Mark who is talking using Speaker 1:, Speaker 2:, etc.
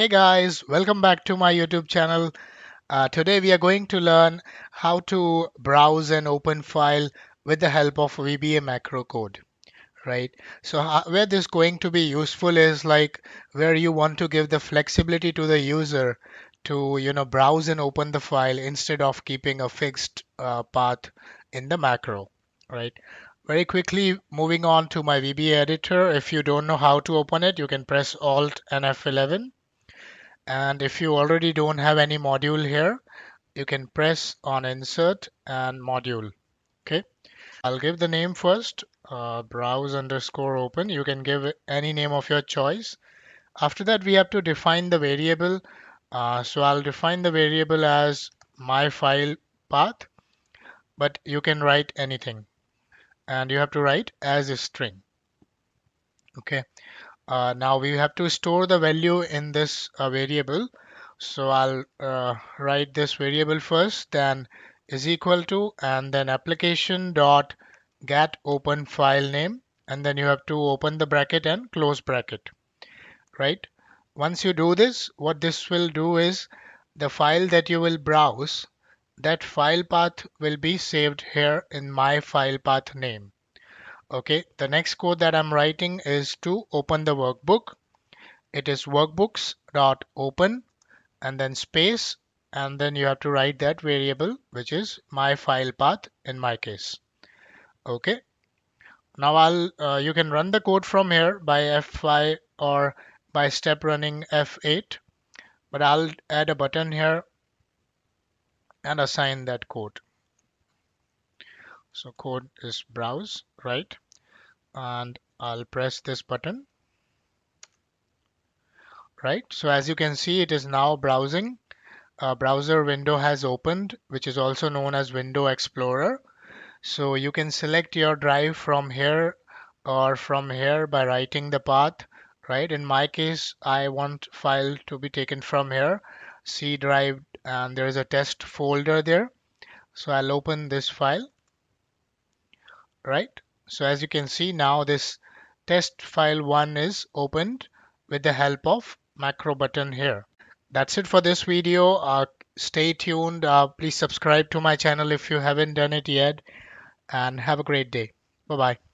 Speaker 1: Hey guys, welcome back to my YouTube channel. Today we are going to learn how to browse an open file with the help of VBA Macro Code, right? So where this going to be useful is like where you want to give the flexibility to the user to browse and open the file instead of keeping a fixed path in the macro, right? Very quickly moving on to my VBA editor. If you don't know how to open it, you can press Alt and F11. And if you already don't have any module here, you can press on insert and module. Okay. I'll give the name first, browse underscore open. You can give it any name of your choice. After that, we have to define the variable. So I'll define the variable as my file path, but you can write anything. And you have to write as a string. Okay. Now we have to store the value in this variable. So I'll write this variable first, then is equal to, and then application dot get open file name, and then you have to open the bracket and close bracket, right? Once you do this, what this will do is the file that you will browse, that file path will be saved here in my file path name. Okay, the next code that I'm writing is to open the workbook. It is workbooks dot open and then space, and then you have to write that variable, which is my file path in my case. Okay, now you can run the code from here by F5 or by step running F8, but I'll add a button here and assign that code. So code is browse, right? And I'll press this button, right? So as you can see, it is now browsing. A browser window has opened, which is also known as Window Explorer. So you can select your drive from here or from here by writing the path, right? In my case, I want file to be taken from here, C drive, and there is a test folder there. So I'll open this file, right? So as you can see now, this test file 1 is opened with the help of macro button here. That's it for this video. Stay tuned. Please subscribe to my channel if you haven't done it yet, and have a great day. Bye bye.